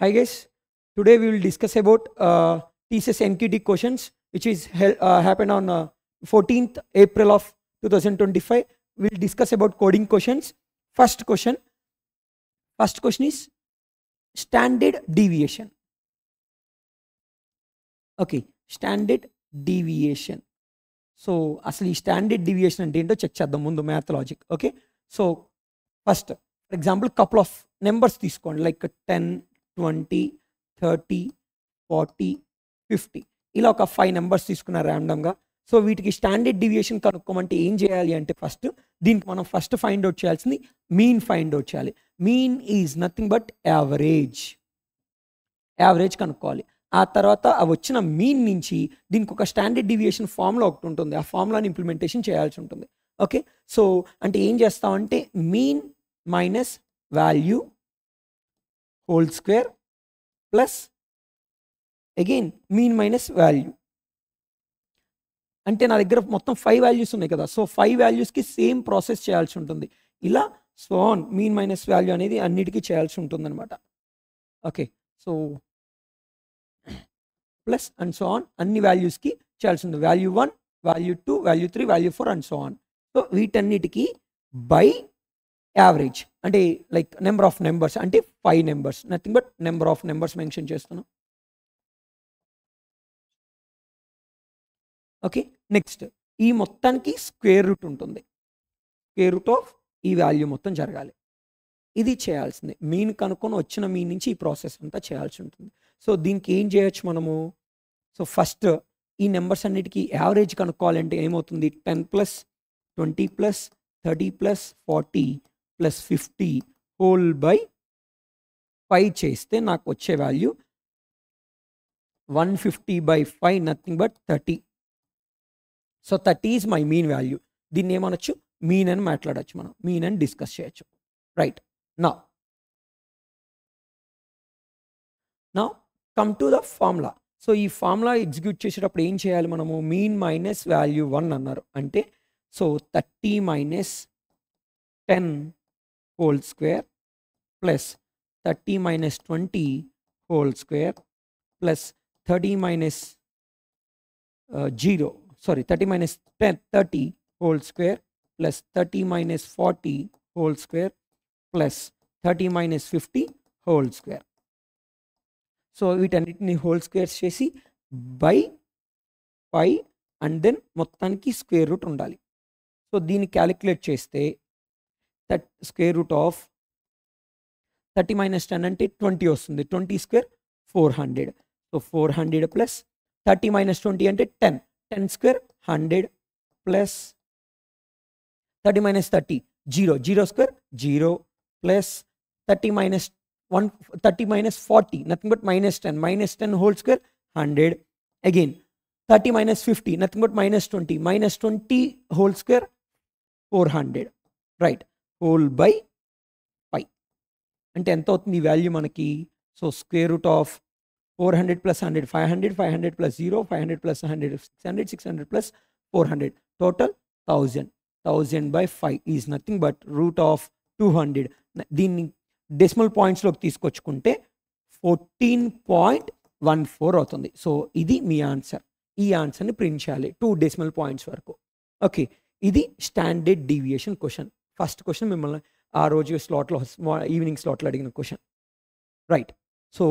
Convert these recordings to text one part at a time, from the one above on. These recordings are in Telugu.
Hi guys, today we will discuss about TCS NQT questions which is happened on 14th April of 2025. We will discuss about coding questions. First question is standard deviation. Okay, standard deviation. So అసలు ఈ స్టాండర్డ్ డీవియేషన్ అంటే ఏంటో చెక్ చేద్దాం ముందు math logic. Okay, so first for example couple of numbers తీసుకోండి, లైక్ 10, 20, 30, 40, 50 ఇలా ఒక 5 నెంబర్స్ తీసుకున్నారు ర్యాండమ్గా. సో వీటికి స్టాండర్డ్ డీవియేషన్ కనుక్కోమంటే ఏం చేయాలి అంటే ఫస్ట్ దీనికి మనం ఫస్ట్ ఫైండ్ అవుట్ చేయాల్సింది మీన్ ఫైండ్ అవుట్ చేయాలి. Mean is nothing but average కనుక్కోవాలి. ఆ తర్వాత ఆ వచ్చిన మీన్ నుంచి దీనికి ఒక స్టాండర్డ్ డీవియేషన్ ఫార్ములా ఒకటి ఉంటుంది, ఆ ఫార్ములాని ఇంప్లిమెంటేషన్ చేయాల్సి ఉంటుంది. ఓకే, సో అంటే ఏం చేస్తామంటే mean minus value whole square plus again mean minus value. అంటే నా దగ్గర మొత్తం 5 వాల్యూస్ ఉన్నాయి కదా, సో 5 వాల్యూస్కి సేమ్ ప్రాసెస్ చేయాల్సి ఉంటుంది. ఇలా so on mean minus value అనేది అన్నిటికీ చేయాల్సి ఉంటుంది అనమాట. Okay, so plus and so on అన్ని వాల్యూస్కి చేయాల్సి ఉంది. Value 1, value 2, value 3, value 4 and so on. So వీటన్నిటికీ బై యావరేజ్ అంటే లైక్ నెంబర్ ఆఫ్ నెంబర్స్ అంటే 5 numbers, nothing but number of numbers mention చేస్తున్నాం. ఓకే, నెక్స్ట్ ఈ మొత్తానికి స్క్వేర్ రూట్ ఉంటుంది. స్క్వేర్ రూట్ ఆఫ్ ఈ వాల్యూ మొత్తం జరగాలి. ఇది చేయాల్సిందే. మీన్ కనుక్కొని వచ్చిన మీన్ నుంచి ఈ ప్రాసెస్ అంతా చేయాల్సి ఉంటుంది. సో దీనికి ఏం చేయొచ్చు మనము? సో ఫస్ట్ ఈ నెంబర్స్ అన్నిటికీ యావరేజ్ కనుక్కోవాలంటే ఏమవుతుంది? 10 plus 20 plus 30 plus 40 plus 50 whole by 5 చేస్తే నాకు వచ్చే value 150/5 nothing but 30. So 30 is my mean value. దీన్ని ఏమనొచ్చు? మీన్ అని మాట్లాడచ్చు, మనం మీన్ అని డిస్కస్ చేయొచ్చు. Right, now come to the formula. So ఈ ఫార్ములా ఎగ్జిక్యూట్ చేసేటప్పుడు ఏం చేయాలి మనము? మీన్ మైనస్ వాల్యూ 1 అన్నారు అంటే so 30 minus 10 whole square plus 30 minus 20 whole square plus 30 minus 30 minus 30 whole square plus 30 minus 40 whole square plus 30 minus 50 whole square. So వీటన్నిటిని హోల్ స్క్వేర్స్ చేసి బై 5 అండ్ దెన్ మొత్తానికి స్క్వేర్ రూట్ ఉండాలి. సో దీన్ని క్యాలిక్యులేట్ చేస్తే స్క్వేర్ రూట్ ఆఫ్ 30 మైనస్ 10 అంటే 20 వస్తుంది. 20 స్క్వేర్ 400. సో 400 ప్లస్ 30 మైనస్ 20 అంటే 10 square 100 plus 30 minus 30 0 square 0 plus 30 minus 30 minus 40 nothing but minus 10 whole square 100. Again 30 minus 50 nothing but minus 20 whole square 400. right, whole by 5 అంటే ఎంత అవుతుంది వాల్యూ మనకి? So square root of 400 plus 100 500, 500 plus 0, 500 plus 100 600, 600 plus 400 total 1000/5 is nothing but root of 200. దీన్ని డెసిమల్ పాయింట్స్లోకి తీసుకొచ్చుకుంటే 14.14 అవుతుంది. సో ఇది మీ ఆన్సర్. ఈ ఆన్సర్ని ప్రింట్ చేయాలి 2 డెసిమల్ పాయింట్స్ వరకు. ఓకే, ఇది standard deviation question. First question మిమ్మల్ని ఆ రోజు స్లాట్లో ఈవినింగ్ స్లాట్లో అడిగిన question. Right, so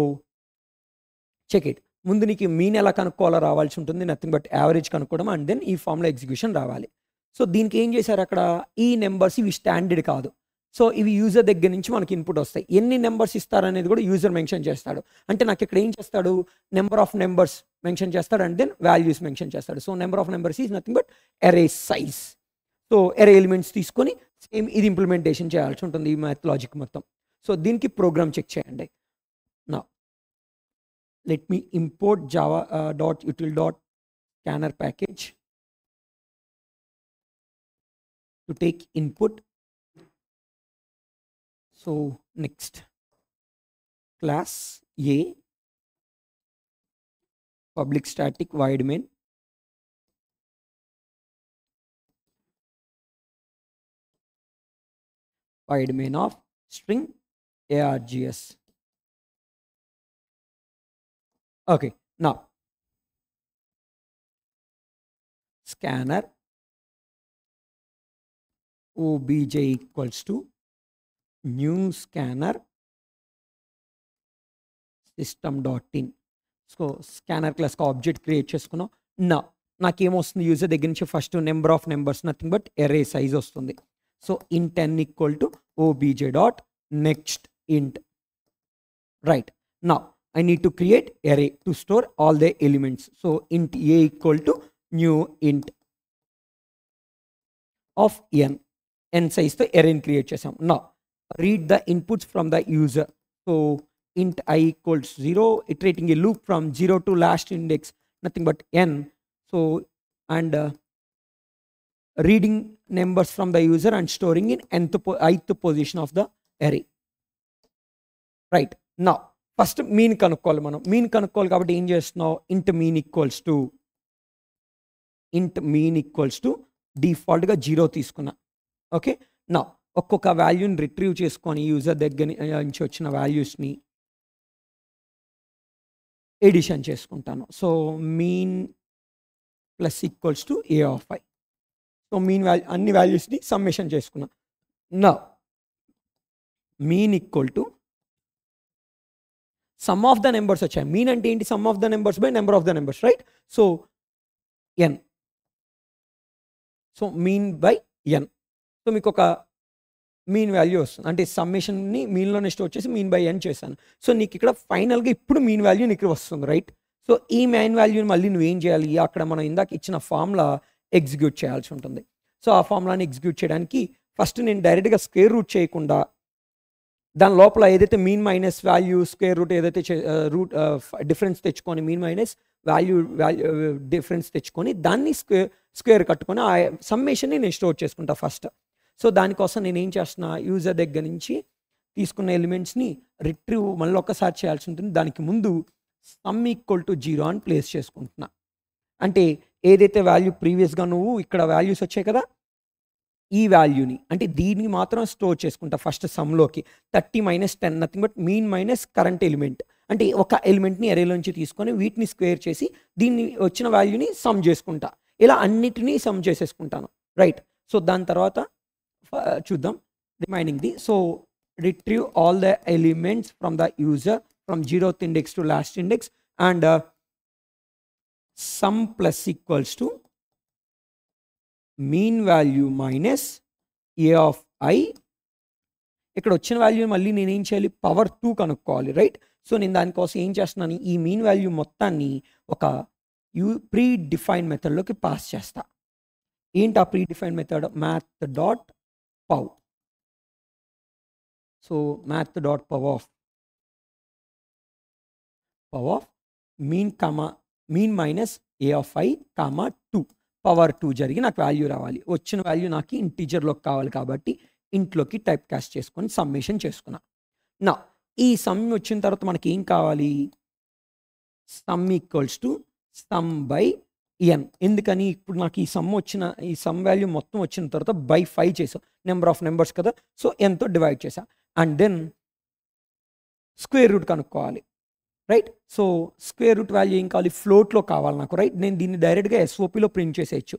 check it. ముందు నీకు మీన్ ఎలా కనుక్కోవాలో రావాల్సి ఉంటుంది, నథింగ్ బట్ యావరేజ్ కనుక్కోవడం అండ్ దెన్ ఈ ఫార్ములా ఎగ్జిక్యూషన్ రావాలి. సో దీనికి ఏం చేశారు అక్కడ? ఈ నెంబర్స్ ఇవి స్టాండర్డ్ కాదు. సో ఇవి యూజర్ దగ్గర నుంచి మనకి ఇన్పుట్ వస్తాయి. ఎన్ని నెంబర్స్ ఇస్తారనేది కూడా యూజర్ మెన్షన్ చేస్తాడు. అంటే నాకు ఇక్కడ ఏం చేస్తాడు? నెంబర్ ఆఫ్ నెంబర్స్ మెన్షన్ చేస్తాడు అండ్ దెన్ వాల్యూస్ మెన్షన్ చేస్తాడు. So number of numbers is nothing but array size. So array elements తీసుకొని సేమ్ ఇది ఇంప్లిమెంటేషన్ చేయాల్సి ఉంటుంది ఈ మ్యాథ్ లాజిక్ మొత్తం. సో దీనికి ప్రోగ్రామ్ చెక్ చేయండి. నా let me import java.util.scanner package to take input. So next class A public static void main of string args. Okay, now scanner obj equals to new scanner system.in. So scanner class object create చేసుకున్నాం. నాకేమొస్తుంది యూజర్ దగ్గర నుంచి first number of numbers nothing but array size వస్తుంది. So int n equal to obj dot next int. Right, now I need to create array to store all the elements. So int a equal to new int of n size తో array create చేసాం. Now read the inputs from the user. So int I equals 0, iterating a loop from 0 to last index nothing but n. So and reading numbers from the user and storing in ith position of the array. Right, now first mean కనుక్కోవాలి. మనం మీన్ కనుక్కోవాలి కాబట్టి ఏం చేస్తున్నావు, int mean equals to డిఫాల్ట్గా 0 తీసుకున్నా. ఓకే, నా ఒక్కొక్క వాల్యూని రిట్రీవ్ చేసుకొని యూజర్ దగ్గర నుంచి వచ్చిన వాల్యూస్ని ఎడిషన్ చేసుకుంటాను. So mean plus equals to a of i. So mean అన్ని వాల్యూస్ని సమ్మేషన్ చేసుకున్నా. నా mean equal to some of the numbers వచ్చాయి. మీన్ అంటే ఏంటి, some of the numbers by number of the numbers, right? So n, so mean by n. So మీకు ఒక మీన్ వాల్యూ వస్తుంది, అంటే సమ్మేషన్ని మీన్లోనే స్టోర్ చేసి మీన్ బై n చేశాను. సో నీకు ఇక్కడ ఫైనల్గా ఇప్పుడు మీన్ వాల్యూ నీకు వస్తుంది, రైట్? సో ఈ మెయిన్ వాల్యూని మళ్ళీ నువ్వేం చేయాలి, అక్కడ మనం ఇందాక ఇచ్చిన ఫార్ములా ఎగ్జిక్యూట్ చేయాల్సి ఉంటుంది. సో ఆ ఫార్ములాని ఎగ్జిక్యూట్ చేయడానికి ఫస్ట్ నేను డైరెక్ట్గా స్క్వేర్ రూట్ చేయకుండా దాని లోపల ఏదైతే mean minus value square root ఏదైతే రూట్ డిఫరెన్స్ తెచ్చుకొని మీన్ మైనస్ వాల్యూ డిఫరెన్స్ తెచ్చుకొని దాన్ని స్క్వేర్ కట్టుకొని ఆ సమ్మేషన్ని నేను స్టోర్ చేసుకుంటా ఫస్ట్. సో దానికోసం నేను ఏం చేస్తున్నా, యూజర్ దగ్గర నుంచి తీసుకున్న ఎలిమెంట్స్ని రిట్రీవ్ మళ్ళీ ఒక్కసారి చేయాల్సి ఉంటుంది. దానికి ముందు సమ్ ఈక్వల్ టు 0 అని ప్లేస్ చేసుకుంటున్నా. అంటే ఏదైతే వాల్యూ ప్రీవియస్గా నువ్వు ఇక్కడ వాల్యూస్ వచ్చాయి కదా, ఈ వాల్యూని అంటే దీన్ని మాత్రం స్టోర్ చేసుకుంటా ఫస్ట్ సమ్లోకి. 30 minus 10 nothing but mean minus current element, అంటే ఒక ఎలిమెంట్ని ఎరేలోంచి తీసుకొని వీటిని స్క్వేర్ చేసి దీన్ని వచ్చిన వాల్యూని సమ్ చేసుకుంటా. ఇలా అన్నిటినీ సమ్ చేసేసుకుంటాను, రైట్? సో దాని తర్వాత చూద్దాం remaining the. So retrieve all the elements from the user from 0th index to last index and sum plus equals to mean value minus a of i. ఇక్కడ వచ్చిన వాల్యూ మళ్ళీ నేను ఏం చేయాలి, పవర్ 2 కనుక్కోవాలి, రైట్? సో నేను దానికోసం ఏం చేస్తున్నాను, ఈ మీన్ వాల్యూ మొత్తాన్ని ఒక ప్రీ డిఫైన్ మెథడ్లోకి పాస్ చేస్తా. ఏంటి ఆ pre define method, math dot pow. So math dot pow of mean minus a of i, 2 power 2 జరిగి నాకు వాల్యూ రావాలి. వచ్చిన వాల్యూ నాకు ఇంటీజర్లోకి కావాలి కాబట్టి ఇంట్లోకి టైప్ కాస్ట్ చేసుకొని సమ్మేషన్ చేసుకున్నా. నా ఈ సమ్ వచ్చిన తర్వాత మనకి ఏం కావాలి, some equals to sum by n. ఎందుకని, ఇప్పుడు నాకు ఈ సమ్ వాల్యూ మొత్తం వచ్చిన తర్వాత బై 5 చేసాం, నెంబర్ ఆఫ్ నెంబర్స్ కదా, సో nతో డివైడ్ చేసా. అండ్ దెన్ స్క్వేర్ రూట్ కనుక్కోవాలి, right? So square root value ఏం కావాలి, ఫ్లోట్లో కావాలి నాకు, రైట్? నేను దీన్ని డైరెక్ట్గా SOPలో ప్రింట్ చేసేయచ్చు.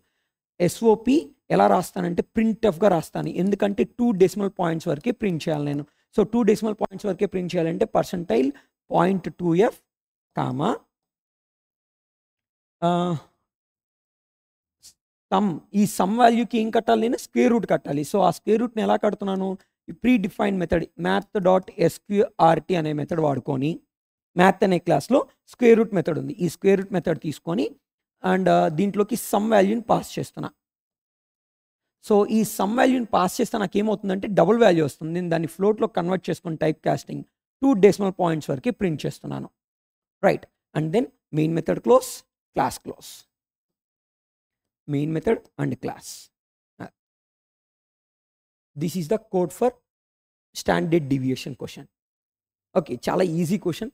SOP ఎలా రాస్తానంటే ప్రింట్ఎఫ్గా రాస్తాను, ఎందుకంటే 2 డెసిమల్ పాయింట్స్ వరకే ప్రింట్ చేయాలి నేను. సో 2 డెసిమల్ పాయింట్స్ వరకే ప్రింట్ చేయాలంటే పర్సెంటైల్ 0.2f కామా సమ్. ఈ సమ్ వాల్యూకి ఏం కట్టాలి, నేను స్క్వేర్ రూట్ కట్టాలి. సో ఆ స్క్వేర్ రూట్ని ఎలా కడుతున్నాను, ప్రీ డిఫైన్ మెథడ్ math.sqrt అనే మెథడ్ వాడుకొని, మ్యాథ్ అనే క్లాస్లో స్క్వేర్ రూట్ మెథడ్ ఉంది, ఈ స్క్వేర్ రూట్ మెథడ్ తీసుకొని అండ్ దీంట్లోకి సమ్ వాల్యూని పాస్ చేస్తున్నా. సో ఈ సమ్ వాల్యూని పాస్ చేస్తే నాకు ఏమవుతుందంటే డబుల్ వాల్యూ వస్తుంది. నేను దాన్ని ఫ్లోట్లో కన్వర్ట్ చేసుకొని టైప్ కాస్టింగ్ 2 డెసిమల్ పాయింట్స్ వరకు ప్రింట్ చేస్తున్నాను, right? And then main method close, class close, main method and class. This is the code for standard deviation question. Okay, చాలా ఈజీ క్వశ్చన్,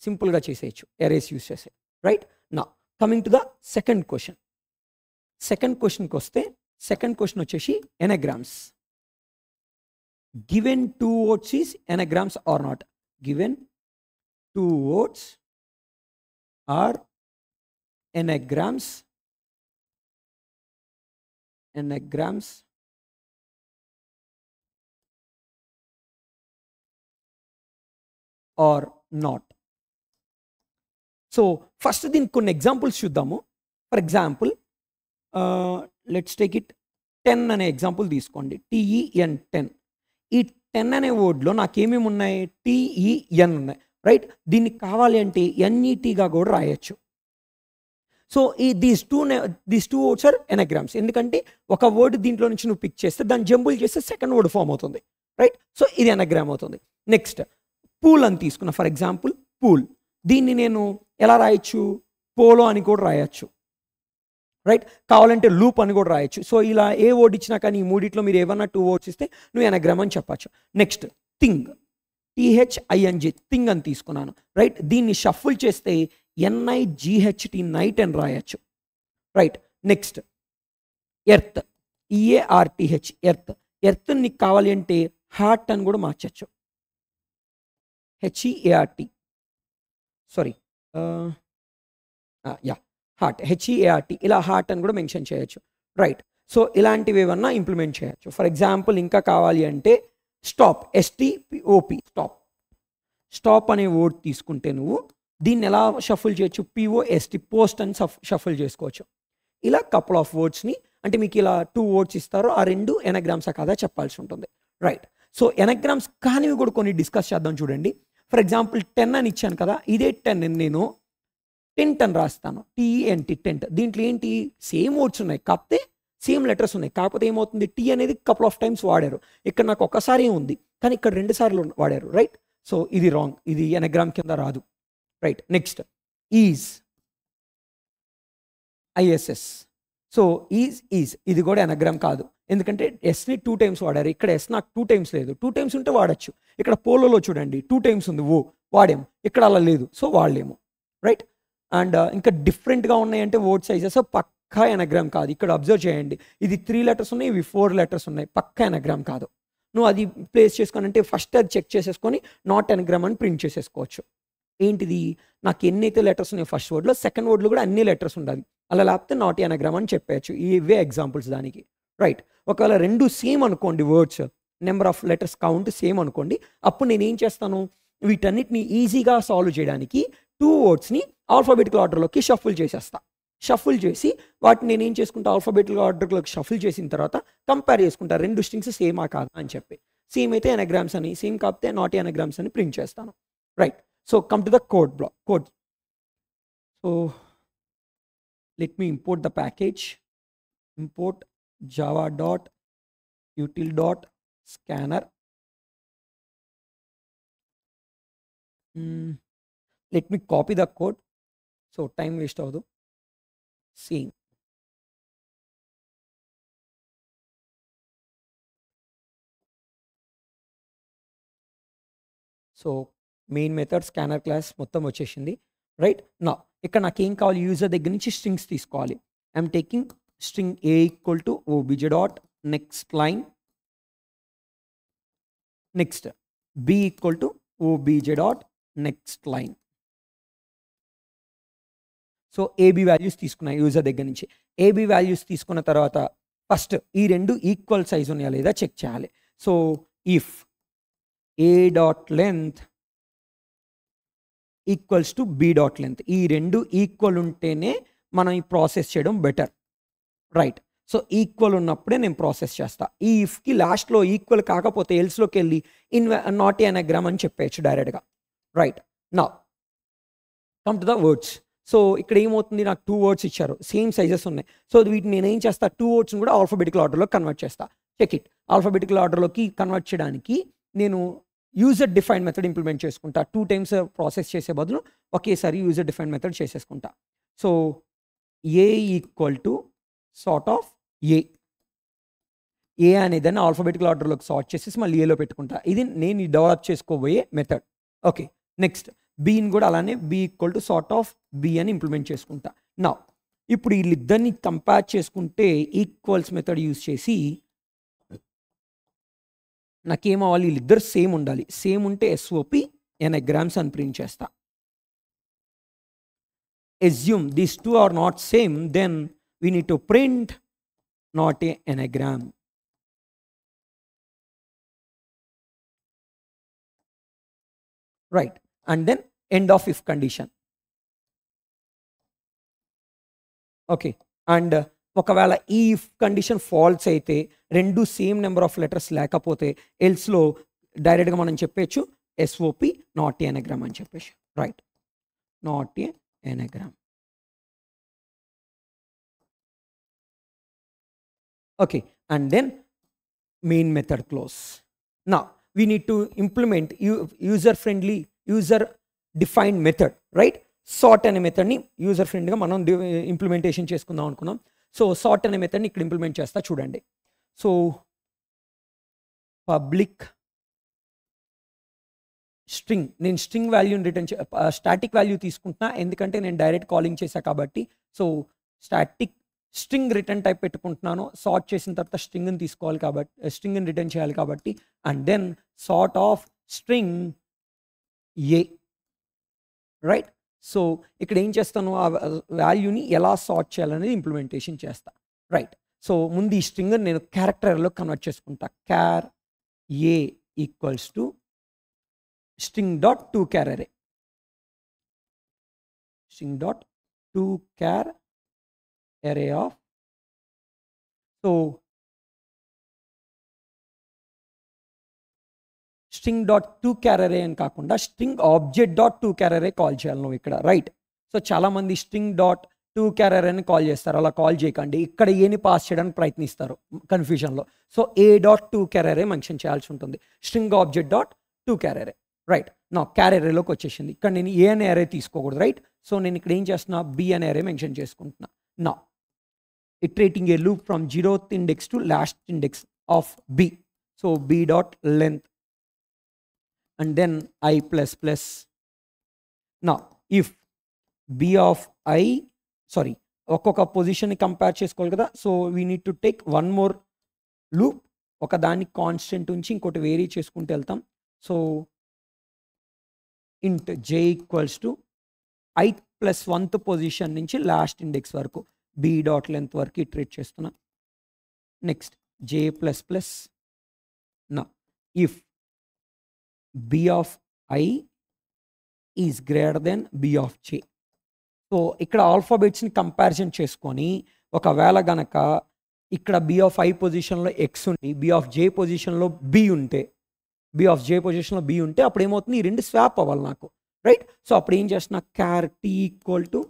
సింపుల్గా చేసేయచ్చు ఎరేస్ యూస్ చేసే, రైట్? నా coming to the second question. Second క్వశ్చన్కి వస్తే సెకండ్ క్వశ్చన్ వచ్చేసి anagrams. Given 2 words is anagrams or not. గివెన్ 2 words are anagrams or not. So first దీనికి కొన్ని ఎగ్జాంపుల్స్ చూద్దాము. For example let's take it 10 అనే ఎగ్జాంపుల్ తీసుకోండి. TEN 10. ఈ 10 అనే వర్డ్లో నాకేమేమి ఉన్నాయి? TEN ఉన్నాయి, రైట్? దీనికి కావాలి అంటే NETగా కూడా రాయొచ్చు. So these two words are anagrams. ఎందుకంటే ఒక వర్డ్ దీంట్లో నుంచి నువ్వు పిక్ చేస్తే దాన్ని జంబుల్ చేస్తే సెకండ్ వర్డ్ ఫామ్ అవుతుంది, రైట్? సో ఇది ఎనాగ్రామ్ అవుతుంది. నెక్స్ట్ పూల్ అని తీసుకున్నా. ఫర్ ఎగ్జాంపుల్ పూల్, దీన్ని నేను ఎలా రాయొచ్చు? పోలో అని కూడా రాయొచ్చు, రైట్? కావాలంటే లూప్ అని కూడా రాయొచ్చు. సో ఇలా ఏ వర్డ్ ఇచ్చినా కానీ ఈ మూడిట్లో మీరు ఏమన్నా 2 వర్డ్స్ ఇస్తే నువ్వు ఎనాగ్రామ్ అని చెప్పచ్చు. నెక్స్ట్ థింగ్, THING, థింగ్ అని తీసుకున్నాను, రైట్? దీన్ని షఫుల్ చేస్తే NIGHT, నైట్ అని రాయొచ్చు, right? Next earth, EARTH, earth. Earth నీకు కావాలి అంటే హార్ట్ అని కూడా మార్చచ్చు, HEART, సారీ హార్ట్, HEART. ఇలా హార్ట్ అని కూడా మెన్షన్ చేయొచ్చు, రైట్? సో ఇలాంటివి ఏమన్నా ఇంప్లిమెంట్ చేయొచ్చు. ఫర్ ఎగ్జాంపుల్ ఇంకా కావాలి అంటే స్టాప్, STOP, స్టాప్ అనే వర్డ్ తీసుకుంటే నువ్వు దీన్ని ఎలా షఫుల్ చేయొచ్చు? POST, పోస్ట్ అని షఫుల్ చేసుకోవచ్చు. ఇలా కపుల్ ఆఫ్ వర్డ్స్ని, అంటే మీకు ఇలా 2 వర్డ్స్ ఇస్తారో ఆ 2 ఎనాగ్రామ్సా కాదా చెప్పాల్సి ఉంటుంది, రైట్? సో ఎనాగ్రామ్స్ కానివి కూడా కొన్ని డిస్కస్ చేద్దాం. చూడండి, ఫర్ ఎగ్జాంపుల్ 10 అని ఇచ్చాను కదా, ఇదే 10 నేను టెంట్ అని రాస్తాను, TENT, టెంట్. దీంట్లో ఏంటి? సేమ్ వర్డ్స్ ఉన్నాయి, కాకపోతే సేమ్ లెటర్స్ ఉన్నాయి. కాకపోతే ఏమవుతుంది? టీ అనేది కపుల్ ఆఫ్ టైమ్స్ వాడారు. ఇక్కడ నాకు ఒక్కసారి ఉంది, కానీ ఇక్కడ 2 సార్లు వాడారు, రైట్? సో ఇది రాంగ్, ఇది ఎనాగ్రామ్ కింద రాదు, right? Next is, ISS. So is ఇది కూడా ఎనాగ్రామ్ కాదు, ఎందుకంటే ఎస్ని 2 టైమ్స్ వాడారు. ఇక్కడ ఎస్ నాకు 2 టైమ్స్ లేదు. 2 టైమ్స్ ఉంటే వాడచ్చు. ఇక్కడ పోలోలో చూడండి 2 టైమ్స్ ఉంది, వాడాము. ఇక్కడ అలా లేదు, సో వాడలేము, రైట్? అండ్ ఇంకా డిఫరెంట్గా ఉన్నాయంటే వర్డ్ సైజెస్ పక్కా ఎనాగ్రామ్ కాదు. ఇక్కడ అబ్జర్వ్ చేయండి, ఇది 3 లెటర్స్ ఉన్నాయి, ఇవి 4 లెటర్స్ ఉన్నాయి, పక్కా ఎనాగ్రామ్ కాదు. నువ్వు అది ప్లేస్ చేసుకొని అంటే ఫస్ట్ అది చెక్ చేసేసుకొని నాట్ ఎనాగ్రామ్ అని ప్రింట్ చేసేసుకోవచ్చు. ఏంటిది? నాకు ఎన్నైతే లెటర్స్ ఉన్నాయి ఫస్ట్ వర్డ్లో, సెకండ్ వర్డ్లో కూడా అన్ని లెటర్స్ ఉండాలి. అలా లేకపోతే నాట్ ఎనాగ్రామ్ అని చెప్పచ్చు. ఇవే ఎగ్జాంపుల్స్ దానికి, రైట్? ఒకవేళ 2 సేమ్ అనుకోండి, words number of letters count same అనుకోండి, అప్పుడు నేను ఏం చేస్తాను? వీటన్నిటిని ఈజీగా సాల్వ్ చేయడానికి 2 వర్డ్స్ని ఆల్ఫాబెటికల్ ఆర్డర్లోకి షఫుల్ చేసేస్తా. షఫుల్ చేసి వాటిని నేను ఏం చేసుకుంటా? ఆల్ఫాబెటికల్ ఆర్డర్లోకి షఫుల్ చేసిన తర్వాత కంపేర్ చేసుకుంటా, 2 స్ట్రింగ్స్ సేమా కాదా అని చెప్పి. సేమ్ అయితే ఎనాగ్రామ్స్ అని, సేమ్ కాకపోతే నాట్ ఎనాగ్రామ్స్ అని ప్రింట్ చేస్తాను, right? So come to the code. So let me import the package. Import java.util.scanner. Let me copy the code, so time waste avadu. See, so main method scanner class మొత్తం వచ్చేసింది, రైట్? నా ఇక్కడ నాకు ఏం కావాలి? యూజర్ దగ్గర నుంచి స్ట్రింగ్స్ తీసుకోవాలి. I'm taking string A = obj dot next line, next B = obj dot next line. So AB values తీసుకున్నా యూజర్ దగ్గర నుంచి. AB వాల్యూస్ తీసుకున్న తర్వాత ఫస్ట్ ఈ 2 ఈక్వల్ సైజ్ ఉన్నాయా లేదా చెక్ చేయాలి. So if A.length equals to B.length, ఈ 2 ఈక్వల్ ఉంటేనే మనం ఈ ప్రాసెస్ చేయడం బెటర్, రైట్? సో ఈక్వల్ ఉన్నప్పుడే నేను ప్రాసెస్ చేస్తా. ఈ ఇఫ్కి లాస్ట్లో ఈక్వల్ కాకపోతే ఎల్స్లోకి వెళ్ళి నాట్ ఎనాగ్రామ్ అని చెప్పేయచ్చు డైరెక్ట్గా, రైట్? నా come to the words. So ఇక్కడ ఏమవుతుంది? నాకు 2 వర్డ్స్ ఇచ్చారు, సేమ్ సైజెస్ ఉన్నాయి. సో వీటిని నేను ఏం చేస్తా? 2 వర్డ్స్ని కూడా ఆల్ఫాబెటికల్ ఆర్డర్లో కన్వర్ట్ చేస్తా. Check it. ఆల్ఫాబెటికల్ ఆర్డర్లోకి కన్వర్ట్ చేయడానికి నేను యూజర్ డిఫైన్డ్ మెథడ్ ఇంప్లిమెంట్ చేసుకుంటా. 2 టైమ్స్ ప్రాసెస్ చేసే బదులు ఒకేసారి యూజర్ డిఫైన్డ్ మెథడ్ చేసేసుకుంటా. So A = sort of A అనేదాన్ని ఆల్ఫాబెటికల్ ఆర్డర్లోకి సార్ట్ చేసేసి మళ్ళీ ఏలో పెట్టుకుంటా. ఇది నేను డెవలప్ చేసుకోబోయే మెథడ్, ఓకే? నెక్స్ట్ బీని కూడా అలానే B = సార్ట్ ఆఫ్ B అని ఇంప్లిమెంట్ చేసుకుంటా. నా ఇప్పుడు వీళ్ళిద్దరిని కంపేర్ చేసుకుంటే ఈక్వల్స్ మెథడ్ యూజ్ చేసి నాకేమవ్వాలి? వీళ్ళిద్దరు సేమ్ ఉండాలి. సేమ్ ఉంటే SOP ఎనాగ్రామ్స్ అని ప్రింట్ చేస్తా. assume these two are not same, then we need to print not a anagram. Right, and then end of if condition. Okay, and ఒకవేళ ఈ ఇఫ్ కండిషన్ ఫాల్స్ అయితే రెండు సేమ్ నెంబర్ ఆఫ్ లెటర్స్ లేకపోతే ఎల్స్లో డైరెక్ట్గా మనం చెప్పచ్చు ఎస్ఓపి నాట్ ఏ ఎనాగ్రామ్ అని చెప్పేసి. Right, not a anagram. Okay, and then main method close. Now we need to implement user friendly, user defined method, right? Sort అనే మెథడ్ని యూజర్ ఫ్రెండ్గా మనం ఇంప్లిమెంటేషన్ చేసుకుందాం అనుకున్నాం. సో సార్ట్ అనే మెథడ్ని ఇక్కడ ఇంప్లిమెంట్ చేస్తా చూడండి. సో పబ్లిక్ స్ట్రింగ్, నేను స్ట్రింగ్ వాల్యూని రిటర్న్ స్టాటిక్ వాల్యూ తీసుకుంటున్నా ఎందుకంటే నేను డైరెక్ట్ కాలింగ్ చేశా కాబట్టి. So static string return type పెట్టుకుంటున్నాను. సార్ట్ చేసిన తర్వాత స్ట్రింగ్ని తీసుకోవాలి కాబట్టి, స్ట్రింగ్ని రిటర్న్ చేయాలి కాబట్టి. And then sort of string a, right. So ఇక్కడ ఏం చేస్తాను, ఆ వాల్యూని ఎలా సార్ట్ చేయాలనేది ఇంప్లిమెంటేషన్ చేస్తా. రైట్, సో ముందు ఈ స్ట్రింగ్ నేను క్యారెక్టర్లో కన్వర్ట్ చేసుకుంటా. Char A equals to string dot to char array, string dot to char array of. So string dot to char array అని కాకుండా string object dot to char array call చేయాలి నువ్వు ఇక్కడ. రైట్, సో చాలా మంది string dot to char array అని కాల్ చేస్తారు. అలా కాల్ చేయకండి, ఇక్కడ ఏని పాస్ చేయడానికి ప్రయత్నిస్తారు కన్ఫ్యూజన్లో. So a dot to char array mention చేయాల్సి ఉంటుంది. string object dot to char array. Right, నా క్యార్ అరేలోకి వచ్చేసింది. ఇక్కడ నేను ఏ అనే అరే తీసుకోకూడదు. రైట్, సో నేను ఇక్కడ ఏం చేస్తున్నా, బి అనే అరే మెన్షన్ చేసుకుంటున్నా. నా iterating a loop from 0th index to last index of b. So b dot length and then I plus plus. Now if b of I, sorry, ఒక్కొక్క పొజిషన్ కంపేర్ చేసుకోవాలి కదా. So we need to take one more loop. ఒక దాన్ని కాన్స్టెంట్ ఉంచి ఇంకోటి వేరీ చేసుకుంటూ వెళ్తాం. So int j equals to I plus 1th position నుంచి లాస్ట్ ఇండెక్స్ వరకు b డాట్ లెంత్ వరకు ఇటరేట్ చేస్తున్నా. Next j plus plus. నా if b of I is greater then b of j. So ఇక్కడ ఆల్ఫాబెట్స్ని కంపారిజన్ చేసుకొని ఒకవేళ గనక ఇక్కడ b ఆఫ్ I పొజిషన్లో x ఉండి b ఆఫ్ j పొజిషన్లో b ఉంటే, b ఆఫ్ j పొజిషన్లో b ఉంటే అప్పుడు ఏమవుతుంది, ఈ రెండు స్వాప్ అవ్వాలి నాకు. రైట్, సో అప్పుడు ఏం చేస్తున్నా, క్యార్ t equal to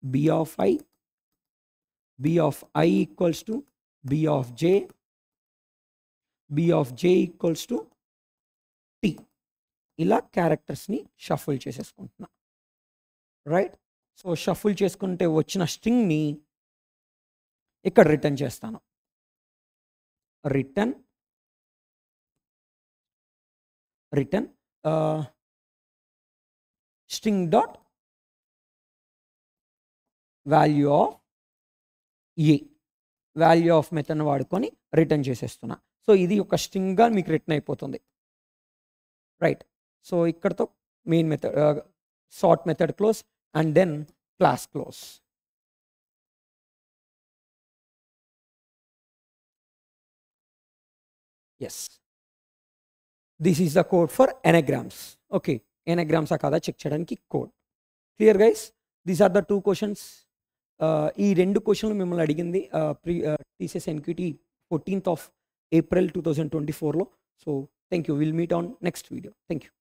b of I, b of I equals to b of j, b of j equals to t. ఇలా క్యారెక్టర్స్ని షఫుల్ చేసేసుకుంటున్నా. రైట్, సో షఫుల్ చేసుకుంటే వచ్చిన స్ట్రింగ్ని ఇక్కడ రిటర్న్ చేస్తాను. Return string dot value of A, value of మెథడ్ని వాడుకొని రిటర్న్ చేసేస్తున్నా. సో ఇది ఒక స్ట్రింగ్గా మీకు రిటర్న్ అయిపోతుంది. రైట్, సో ఇక్కడతో main method sort method close and then class close. Yes, this is the code for anagrams. Okay, ఎనాగ్రామ్సా కాదా చెక్ చేయడానికి code. Clear guys, these are the 2 questions. ఈ 2 క్వశ్చన్లు మిమ్మల్ని అడిగింది TCS NQT 14th of April 2024లో. So thank you, will meet on next video. Thank you.